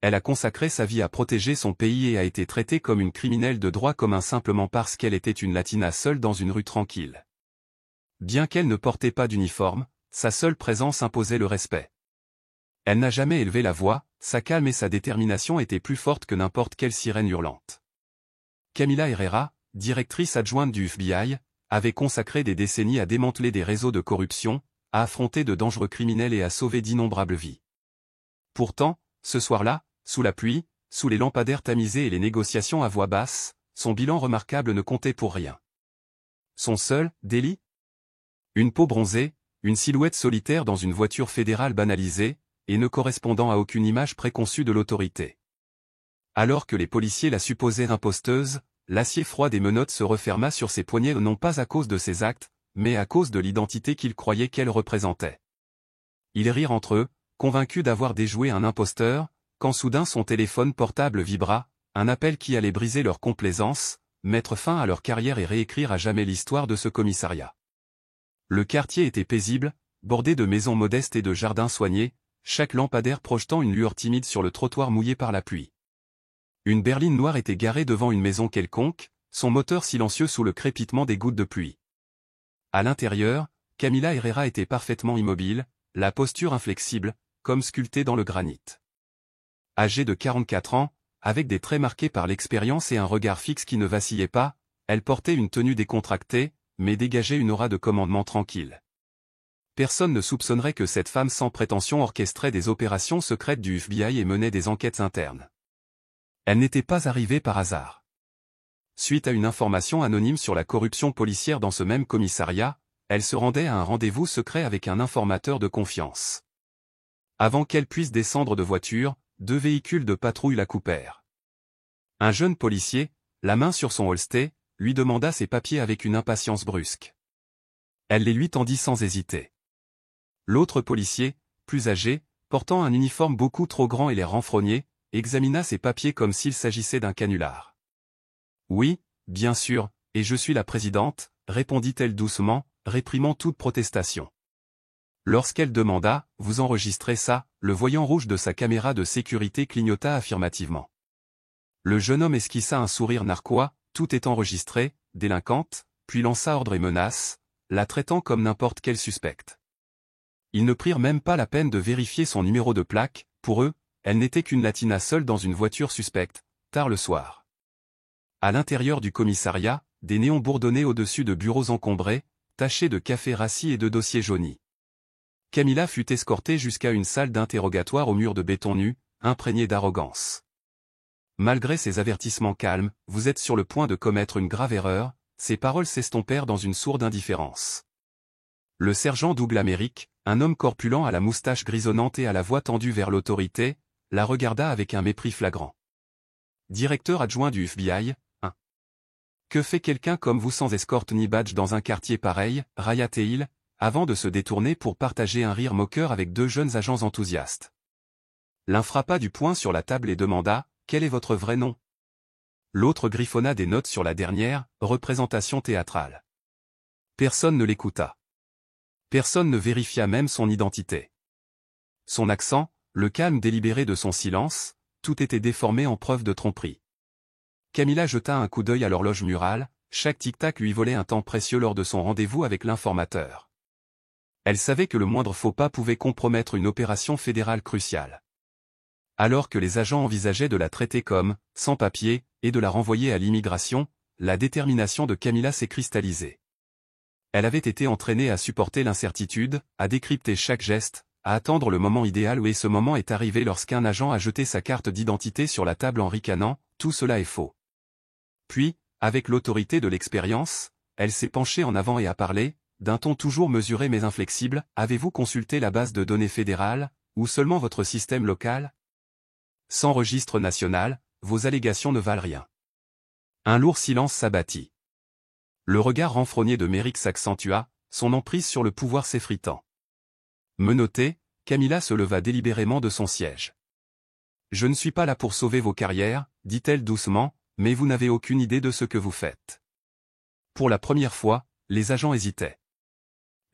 Elle a consacré sa vie à protéger son pays et a été traitée comme une criminelle de droit commun simplement parce qu'elle était une latina seule dans une rue tranquille. Bien qu'elle ne portait pas d'uniforme, sa seule présence imposait le respect. Elle n'a jamais élevé la voix, sa calme et sa détermination étaient plus fortes que n'importe quelle sirène hurlante. Camila Herrera, directrice adjointe du FBI, avait consacré des décennies à démanteler des réseaux de corruption, à affronter de dangereux criminels et à sauver d'innombrables vies. Pourtant, ce soir-là, sous la pluie, sous les lampadaires tamisés et les négociations à voix basse, son bilan remarquable ne comptait pour rien. Son seul délit ? Une peau bronzée, une silhouette solitaire dans une voiture fédérale banalisée, et ne correspondant à aucune image préconçue de l'autorité. Alors que les policiers la supposaient imposteuse, l'acier froid des menottes se referma sur ses poignets non pas à cause de ses actes, mais à cause de l'identité qu'ils croyaient qu'elle représentait. Ils rirent entre eux, convaincus d'avoir déjoué un imposteur, quand soudain son téléphone portable vibra, un appel qui allait briser leur complaisance, mettre fin à leur carrière et réécrire à jamais l'histoire de ce commissariat. Le quartier était paisible, bordé de maisons modestes et de jardins soignés, chaque lampadaire projetant une lueur timide sur le trottoir mouillé par la pluie. Une berline noire était garée devant une maison quelconque, son moteur silencieux sous le crépitement des gouttes de pluie. À l'intérieur, Camila Herrera était parfaitement immobile, la posture inflexible, comme sculptée dans le granit. Âgée de 44 ans, avec des traits marqués par l'expérience et un regard fixe qui ne vacillait pas, elle portait une tenue décontractée, mais dégageait une aura de commandement tranquille. Personne ne soupçonnerait que cette femme sans prétention orchestrait des opérations secrètes du FBI et menait des enquêtes internes. Elle n'était pas arrivée par hasard. Suite à une information anonyme sur la corruption policière dans ce même commissariat, elle se rendait à un rendez-vous secret avec un informateur de confiance. Avant qu'elle puisse descendre de voiture, 2 véhicules de patrouille la coupèrent. Un jeune policier, la main sur son holster, lui demanda ses papiers avec une impatience brusque. Elle les lui tendit sans hésiter. L'autre policier, plus âgé, portant un uniforme beaucoup trop grand et l'air renfrogné, examina ses papiers comme s'il s'agissait d'un canular. « Oui, bien sûr, et je suis la présidente », répondit-elle doucement, réprimant toute protestation. Lorsqu'elle demanda « Vous enregistrez ça ?» le voyant rouge de sa caméra de sécurité clignota affirmativement. Le jeune homme esquissa un sourire narquois, « Tout est enregistré, délinquante », puis lança ordre et menace, la traitant comme n'importe quelle suspecte. Ils ne prirent même pas la peine de vérifier son numéro de plaque, pour eux, elle n'était qu'une latina seule dans une voiture suspecte, tard le soir. À l'intérieur du commissariat, des néons bourdonnaient au-dessus de bureaux encombrés, tachés de café rassis et de dossiers jaunis. Camila fut escortée jusqu'à une salle d'interrogatoire aux murs de béton nu, imprégnée d'arrogance. Malgré ses avertissements calmes, « Vous êtes sur le point de commettre une grave erreur », ses paroles s'estompèrent dans une sourde indifférence. Le sergent Doug Lamérique, un homme corpulent à la moustache grisonnante et à la voix tendue vers l'autorité, la regarda avec un mépris flagrant. « Directeur adjoint du FBI, hein. Que fait quelqu'un comme vous sans escorte ni badge dans un quartier pareil ?» railla-t-il, avant de se détourner pour partager un rire moqueur avec 2 jeunes agents enthousiastes. L'un frappa du poing sur la table et demanda « Quel est votre vrai nom ?» L'autre griffonna des notes sur la dernière, représentation théâtrale. Personne ne l'écouta. Personne ne vérifia même son identité. Son accent, le calme délibéré de son silence, tout était déformé en preuve de tromperie. Camila jeta un coup d'œil à l'horloge murale, chaque tic-tac lui volait un temps précieux lors de son rendez-vous avec l'informateur. Elle savait que le moindre faux pas pouvait compromettre une opération fédérale cruciale. Alors que les agents envisageaient de la traiter comme « sans papier » et de la renvoyer à l'immigration, la détermination de Camila s'est cristallisée. Elle avait été entraînée à supporter l'incertitude, à décrypter chaque geste, à attendre le moment idéal et ce moment est arrivé lorsqu'un agent a jeté sa carte d'identité sur la table en ricanant, tout cela est faux. Puis, avec l'autorité de l'expérience, elle s'est penchée en avant et a parlé, d'un ton toujours mesuré mais inflexible, « Avez-vous consulté la base de données fédérale, ou seulement votre système local ? Sans registre national, vos allégations ne valent rien. » Un lourd silence s'abattit. Le regard renfrogné de Méric s'accentua, son emprise sur le pouvoir s'effritant. Menottée, Camila se leva délibérément de son siège. « Je ne suis pas là pour sauver vos carrières, » dit-elle doucement, « mais vous n'avez aucune idée de ce que vous faites. » Pour la première fois, les agents hésitaient.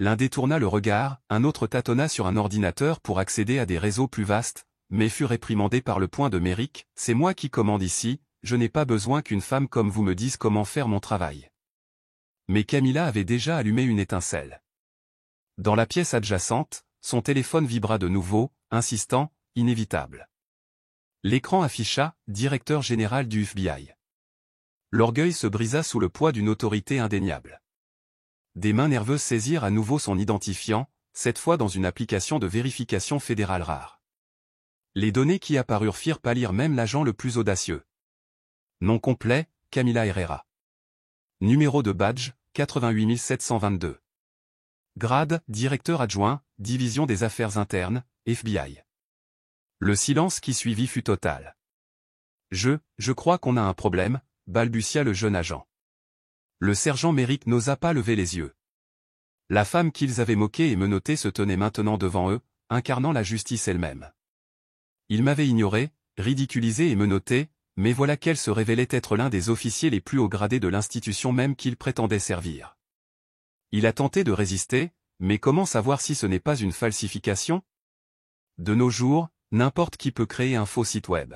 L'un détourna le regard, un autre tâtonna sur un ordinateur pour accéder à des réseaux plus vastes, mais fut réprimandé par le poing de Méric. « C'est moi qui commande ici, je n'ai pas besoin qu'une femme comme vous me dise comment faire mon travail. » Mais Camilla avait déjà allumé une étincelle. Dans la pièce adjacente, son téléphone vibra de nouveau, insistant, inévitable. L'écran afficha « Directeur général du FBI ». L'orgueil se brisa sous le poids d'une autorité indéniable. Des mains nerveuses saisirent à nouveau son identifiant, cette fois dans une application de vérification fédérale rare. Les données qui apparurent firent pâlir même l'agent le plus audacieux. Nom complet, Camilla Herrera. Numéro de badge, 88 722. Grade, directeur adjoint, division des affaires internes, FBI. Le silence qui suivit fut total. Je crois qu'on a un problème, balbutia le jeune agent. Le sergent Méric n'osa pas lever les yeux. La femme qu'ils avaient moquée et menottée se tenait maintenant devant eux, incarnant la justice elle-même. Il m'avait ignoré, ridiculisé et menotté, mais voilà qu'elle se révélait être l'un des officiers les plus hauts gradés de l'institution même qu'il prétendait servir. Il a tenté de résister, mais comment savoir si ce n'est pas une falsification? De nos jours, n'importe qui peut créer un faux site web.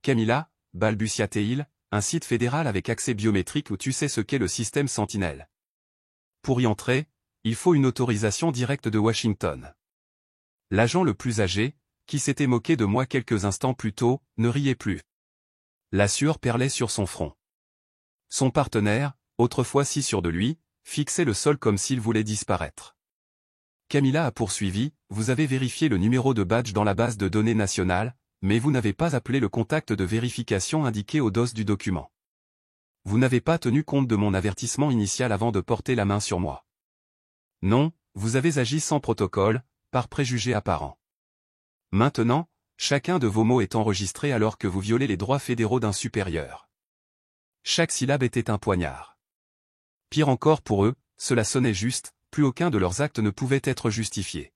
Camilla, balbutia-t-il, un site fédéral avec accès biométrique où tu sais ce qu'est le système Sentinelle. Pour y entrer, il faut une autorisation directe de Washington. L'agent le plus âgé, qui s'était moqué de moi quelques instants plus tôt, ne riait plus. La sueur perlait sur son front. Son partenaire, autrefois si sûr de lui, fixait le sol comme s'il voulait disparaître. Camilla a poursuivi, vous avez vérifié le numéro de badge dans la base de données nationale, mais vous n'avez pas appelé le contact de vérification indiqué au dos du document. Vous n'avez pas tenu compte de mon avertissement initial avant de porter la main sur moi. Non, vous avez agi sans protocole, par préjugé apparent. Maintenant, chacun de vos mots est enregistré alors que vous violez les droits fédéraux d'un supérieur. Chaque syllabe était un poignard. Pire encore pour eux, cela sonnait juste, plus aucun de leurs actes ne pouvait être justifié.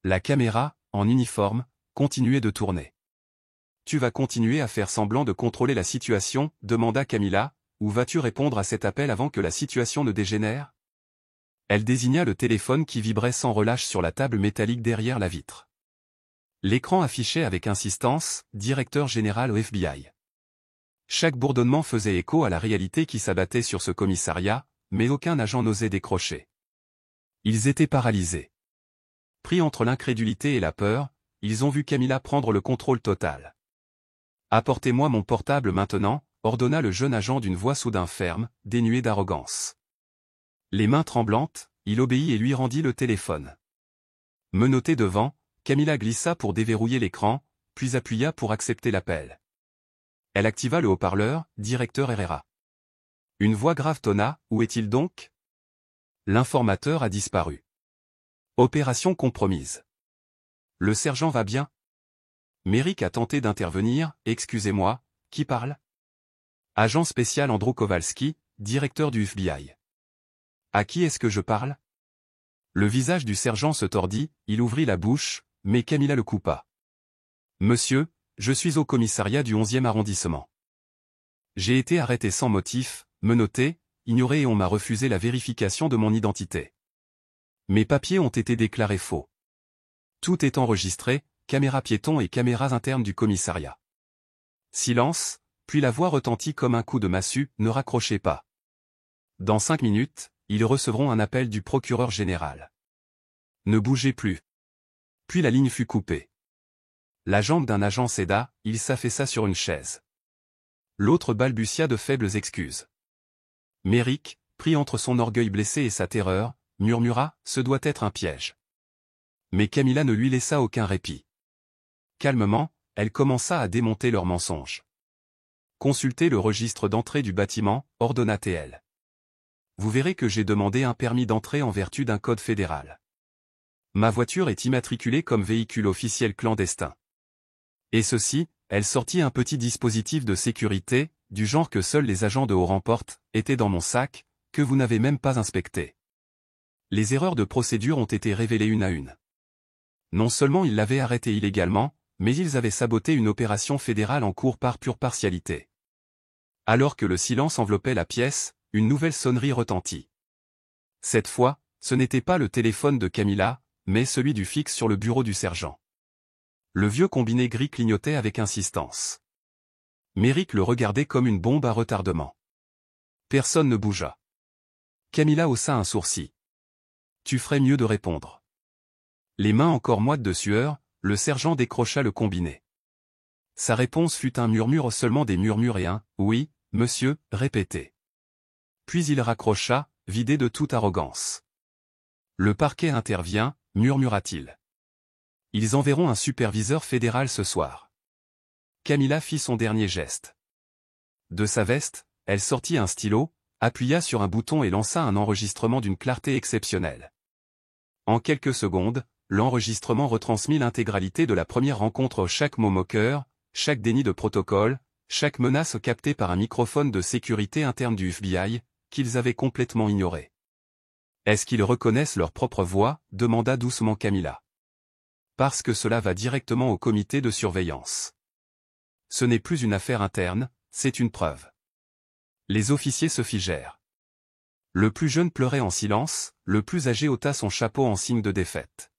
La caméra, en uniforme, continuait de tourner. « Tu vas continuer à faire semblant de contrôler la situation ?» demanda Camilla, « ou vas-tu répondre à cet appel avant que la situation ne dégénère ?» Elle désigna le téléphone qui vibrait sans relâche sur la table métallique derrière la vitre. L'écran affichait avec insistance « Directeur général au FBI ». Chaque bourdonnement faisait écho à la réalité qui s'abattait sur ce commissariat, mais aucun agent n'osait décrocher. Ils étaient paralysés. Pris entre l'incrédulité et la peur, ils ont vu Camilla prendre le contrôle total. « Apportez-moi mon portable maintenant », ordonna le jeune agent d'une voix soudain ferme, dénuée d'arrogance. Les mains tremblantes, il obéit et lui rendit le téléphone. Menottée devant, Camilla glissa pour déverrouiller l'écran, puis appuya pour accepter l'appel. Elle activa le haut-parleur, « Directeur Herrera ». Une voix grave tonna, « Où est-il donc ?» L'informateur a disparu. Opération compromise. Le sergent va bien? Méric a tenté d'intervenir, « Excusez-moi, qui parle ?» Agent spécial Andrew Kowalski, directeur du FBI. À qui est-ce que je parle? Le visage du sergent se tordit, il ouvrit la bouche, mais Camilla le coupa. Monsieur, je suis au commissariat du 11e arrondissement. J'ai été arrêté sans motif, menotté, ignoré et on m'a refusé la vérification de mon identité. Mes papiers ont été déclarés faux. Tout est enregistré, caméras piétons et caméras internes du commissariat. Silence, puis la voix retentit comme un coup de massue, ne raccrochez pas. Dans 5 minutes, ils recevront un appel du procureur général. Ne bougez plus. Puis la ligne fut coupée. La jambe d'un agent céda, il s'affaissa sur une chaise. L'autre balbutia de faibles excuses. Méric, pris entre son orgueil blessé et sa terreur, murmura, « Ce doit être un piège. » Mais Camilla ne lui laissa aucun répit. Calmement, elle commença à démonter leurs mensonges. « Consultez le registre d'entrée du bâtiment, » ordonna-t-elle. « Vous verrez que j'ai demandé un permis d'entrée en vertu d'un code fédéral. Ma voiture est immatriculée comme véhicule officiel clandestin. Et ceci, elle sortit un petit dispositif de sécurité, du genre que seuls les agents de haut rang portent, était dans mon sac, que vous n'avez même pas inspecté. » Les erreurs de procédure ont été révélées une à une. Non seulement ils l'avaient arrêté illégalement, mais ils avaient saboté une opération fédérale en cours par pure partialité. Alors que le silence enveloppait la pièce, une nouvelle sonnerie retentit. Cette fois, ce n'était pas le téléphone de Camilla, mais celui du fixe sur le bureau du sergent. Le vieux combiné gris clignotait avec insistance. Méric le regardait comme une bombe à retardement. Personne ne bougea. Camilla haussa un sourcil. Tu ferais mieux de répondre. Les mains encore moites de sueur, le sergent décrocha le combiné. Sa réponse fut un murmure, seulement des murmures, et un « oui, monsieur » répété. Puis il raccrocha, vidé de toute arrogance. Le parquet intervient, murmura-t-il. Ils enverront un superviseur fédéral ce soir. Camilla fit son dernier geste. De sa veste, elle sortit un stylo, appuya sur un bouton et lança un enregistrement d'une clarté exceptionnelle. En quelques secondes, l'enregistrement retransmit l'intégralité de la première rencontre, chaque mot moqueur, chaque déni de protocole, chaque menace captée par un microphone de sécurité interne du FBI, qu'ils avaient complètement ignoré. « Est-ce qu'ils reconnaissent leur propre voix » demanda doucement Camilla. « Parce que cela va directement au comité de surveillance. Ce n'est plus une affaire interne, c'est une preuve. » Les officiers se figèrent. Le plus jeune pleurait en silence, le plus âgé ôta son chapeau en signe de défaite.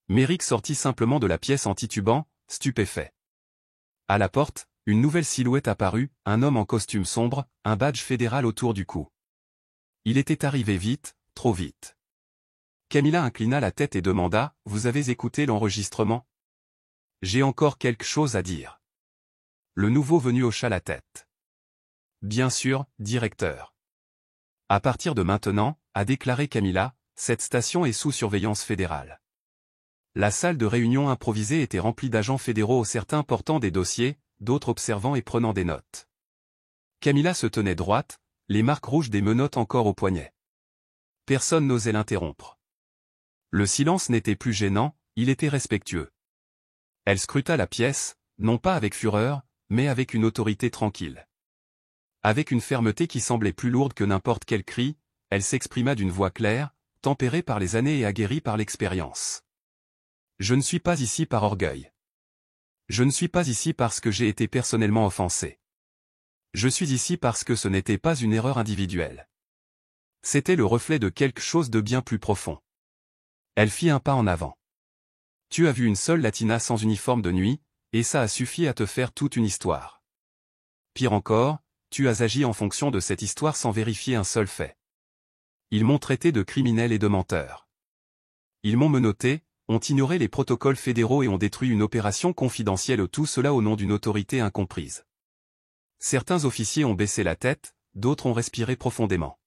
Méric sortit simplement de la pièce en titubant, stupéfait. À la porte, une nouvelle silhouette apparut, un homme en costume sombre, un badge fédéral autour du cou. Il était arrivé vite, trop vite. Camilla inclina la tête et demanda « Vous avez écouté l'enregistrement ?»« J'ai encore quelque chose à dire. » Le nouveau venu hocha la tête. « Bien sûr, directeur. » À partir de maintenant, a déclaré Camilla, cette station est sous surveillance fédérale. La salle de réunion improvisée était remplie d'agents fédéraux, certains portant des dossiers, d'autres observant et prenant des notes. Camilla se tenait droite, les marques rouges des menottes encore au poignet. Personne n'osait l'interrompre. Le silence n'était plus gênant, il était respectueux. Elle scruta la pièce, non pas avec fureur, mais avec une autorité tranquille. Avec une fermeté qui semblait plus lourde que n'importe quel cri, elle s'exprima d'une voix claire, tempérée par les années et aguerrie par l'expérience. Je ne suis pas ici par orgueil. Je ne suis pas ici parce que j'ai été personnellement offensé. Je suis ici parce que ce n'était pas une erreur individuelle. C'était le reflet de quelque chose de bien plus profond. Elle fit un pas en avant. Tu as vu une seule latina sans uniforme de nuit, et ça a suffi à te faire toute une histoire. Pire encore, tu as agi en fonction de cette histoire sans vérifier un seul fait. Ils m'ont traité de criminel et de menteur. Ils m'ont menotté, ont ignoré les protocoles fédéraux et ont détruit une opération confidentielle, tout cela au nom d'une autorité incomprise. Certains officiers ont baissé la tête, d'autres ont respiré profondément.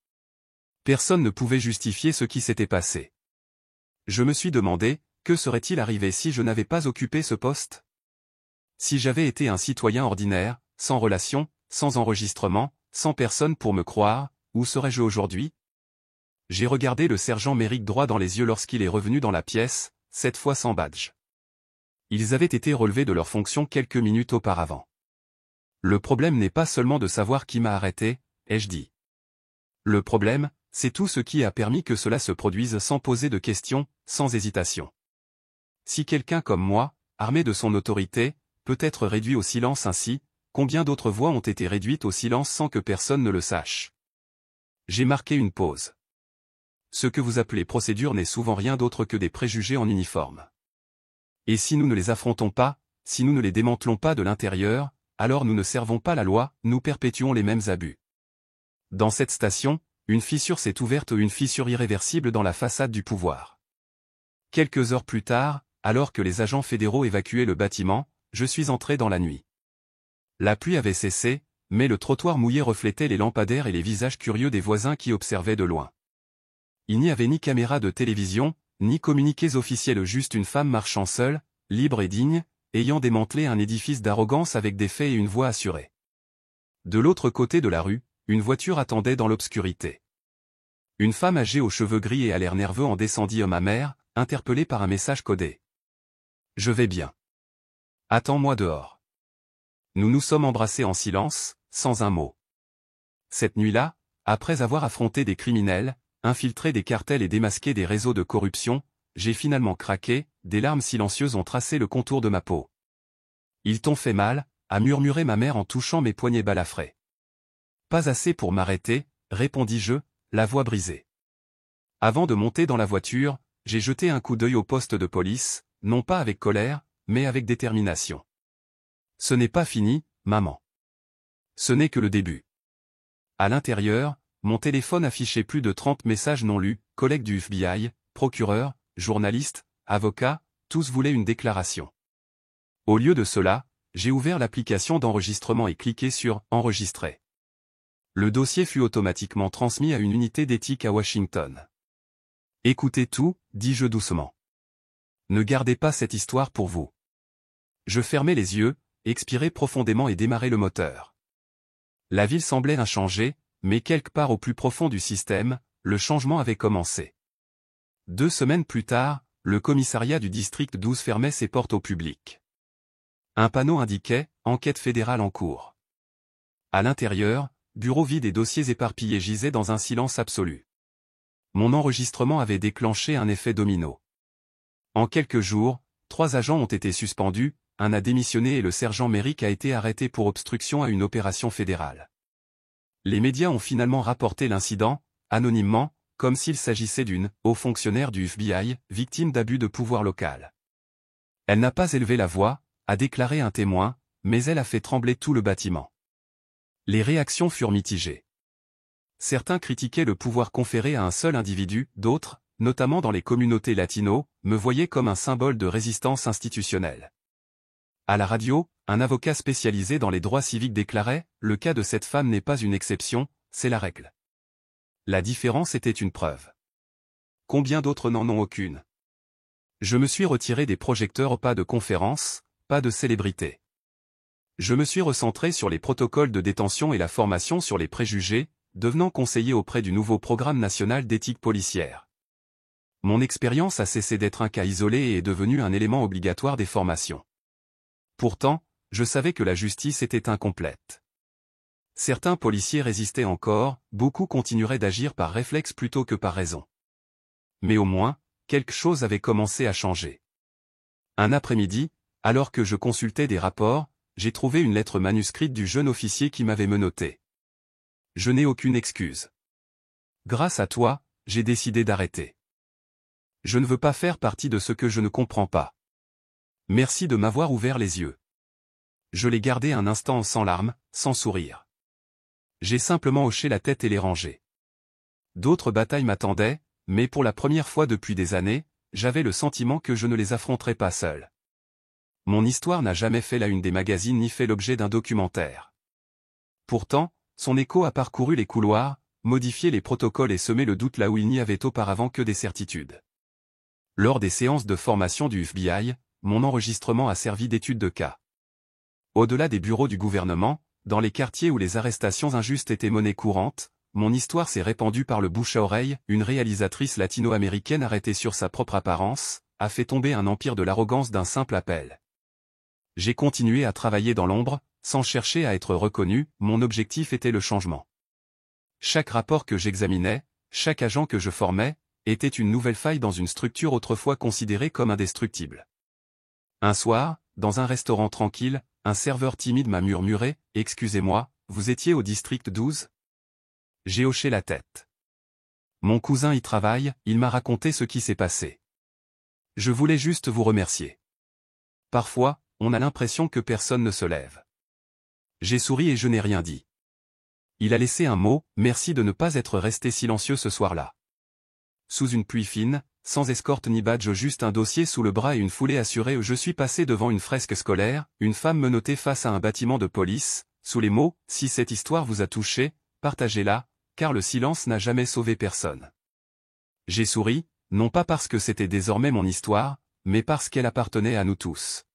Personne ne pouvait justifier ce qui s'était passé. Je me suis demandé, que serait-il arrivé si je n'avais pas occupé ce poste? Si j'avais été un citoyen ordinaire, sans relation, sans enregistrement, sans personne pour me croire, où serais-je aujourd'hui? J'ai regardé le sergent Méric droit dans les yeux lorsqu'il est revenu dans la pièce, cette fois sans badge. Ils avaient été relevés de leurs fonctions quelques minutes auparavant. Le problème n'est pas seulement de savoir qui m'a arrêté, ai-je dit. Le problème, c'est tout ce qui a permis que cela se produise sans poser de questions, sans hésitation. Si quelqu'un comme moi, armé de son autorité, peut être réduit au silence ainsi, combien d'autres voix ont été réduites au silence sans que personne ne le sache? J'ai marqué une pause. Ce que vous appelez procédure n'est souvent rien d'autre que des préjugés en uniforme. Et si nous ne les affrontons pas, si nous ne les démantelons pas de l'intérieur, alors nous ne servons pas la loi, nous perpétuons les mêmes abus. Dans cette station, une fissure s'est ouverte, une fissure irréversible dans la façade du pouvoir. Quelques heures plus tard, alors que les agents fédéraux évacuaient le bâtiment, je suis entré dans la nuit. La pluie avait cessé, mais le trottoir mouillé reflétait les lampadaires et les visages curieux des voisins qui observaient de loin. Il n'y avait ni caméra de télévision, ni communiqués officiels, juste une femme marchant seule, libre et digne, ayant démantelé un édifice d'arrogance avec des faits et une voix assurée. De l'autre côté de la rue, une voiture attendait dans l'obscurité. Une femme âgée aux cheveux gris et à l'air nerveux en descendit à ma mère, interpellée par un message codé. « Je vais bien. Attends-moi dehors. » Nous nous sommes embrassés en silence, sans un mot. Cette nuit-là, après avoir affronté des criminels, infiltré des cartels et démasqué des réseaux de corruption, j'ai finalement craqué, des larmes silencieuses ont tracé le contour de ma peau. « Ils t'ont fait mal » a murmuré ma mère en touchant mes poignets balafrés. « Pas assez pour m'arrêter » répondis-je, la voix brisée. Avant de monter dans la voiture, j'ai jeté un coup d'œil au poste de police, non pas avec colère, mais avec détermination. Ce n'est pas fini, maman. Ce n'est que le début. À l'intérieur, mon téléphone affichait plus de 30 messages non lus, collègues du FBI, procureurs, journalistes, avocats, tous voulaient une déclaration. Au lieu de cela, j'ai ouvert l'application d'enregistrement et cliqué sur « Enregistrer ». Le dossier fut automatiquement transmis à une unité d'éthique à Washington. « Écoutez tout », dis-je doucement. « Ne gardez pas cette histoire pour vous. » Je fermai les yeux, expirai profondément et démarrai le moteur. La ville semblait inchangée, mais quelque part au plus profond du système, le changement avait commencé. 2 semaines plus tard, le commissariat du district 12 fermait ses portes au public. Un panneau indiquait « Enquête fédérale en cours ». À l'intérieur, bureaux vides et dossiers éparpillés gisaient dans un silence absolu. Mon enregistrement avait déclenché un effet domino. En quelques jours, 3 agents ont été suspendus, un a démissionné et le sergent Merrick a été arrêté pour obstruction à une opération fédérale. Les médias ont finalement rapporté l'incident, anonymement, comme s'il s'agissait d'une haut fonctionnaire du FBI, victime d'abus de pouvoir local. Elle n'a pas élevé la voix, a déclaré un témoin, mais elle a fait trembler tout le bâtiment. Les réactions furent mitigées. Certains critiquaient le pouvoir conféré à un seul individu, d'autres, notamment dans les communautés latino, me voyaient comme un symbole de résistance institutionnelle. À la radio, un avocat spécialisé dans les droits civiques déclarait « Le cas de cette femme n'est pas une exception, c'est la règle. » La différence était une preuve. Combien d'autres n'en ont aucune? Je me suis retiré des projecteurs, pas de conférences, pas de célébrités. Je me suis recentré sur les protocoles de détention et la formation sur les préjugés, devenant conseiller auprès du nouveau programme national d'éthique policière. Mon expérience a cessé d'être un cas isolé et est devenue un élément obligatoire des formations. Pourtant, je savais que la justice était incomplète. Certains policiers résistaient encore, beaucoup continueraient d'agir par réflexe plutôt que par raison. Mais au moins, quelque chose avait commencé à changer. Un après-midi, alors que je consultais des rapports, j'ai trouvé une lettre manuscrite du jeune officier qui m'avait menotté. Je n'ai aucune excuse. Grâce à toi, j'ai décidé d'arrêter. Je ne veux pas faire partie de ce que je ne comprends pas. Merci de m'avoir ouvert les yeux. Je l'ai gardé un instant sans larmes, sans sourire. J'ai simplement hoché la tête et les rangé. D'autres batailles m'attendaient, mais pour la première fois depuis des années, j'avais le sentiment que je ne les affronterais pas seul. Mon histoire n'a jamais fait la une des magazines ni fait l'objet d'un documentaire. Pourtant, son écho a parcouru les couloirs, modifié les protocoles et semé le doute là où il n'y avait auparavant que des certitudes. Lors des séances de formation du FBI, mon enregistrement a servi d'étude de cas. Au-delà des bureaux du gouvernement, dans les quartiers où les arrestations injustes étaient monnaie courante, mon histoire s'est répandue par le bouche à oreille. Une réalisatrice latino-américaine arrêtée sur sa propre apparence, a fait tomber un empire de l'arrogance d'un simple appel. J'ai continué à travailler dans l'ombre, sans chercher à être reconnu, mon objectif était le changement. Chaque rapport que j'examinais, chaque agent que je formais, était une nouvelle faille dans une structure autrefois considérée comme indestructible. Un soir, dans un restaurant tranquille, un serveur timide m'a murmuré « Excusez-moi, vous étiez au district 12 ?» J'ai hoché la tête. Mon cousin y travaille, il m'a raconté ce qui s'est passé. Je voulais juste vous remercier. Parfois, on a l'impression que personne ne se lève. J'ai souri et je n'ai rien dit. Il a laissé un mot, merci de ne pas être resté silencieux ce soir-là. Sous une pluie fine, sans escorte ni badge, juste un dossier sous le bras et une foulée assurée, je suis passé devant une fresque scolaire, une femme menottait face à un bâtiment de police, sous les mots « Si cette histoire vous a touché, partagez-la, car le silence n'a jamais sauvé personne ». J'ai souri, non pas parce que c'était désormais mon histoire, mais parce qu'elle appartenait à nous tous.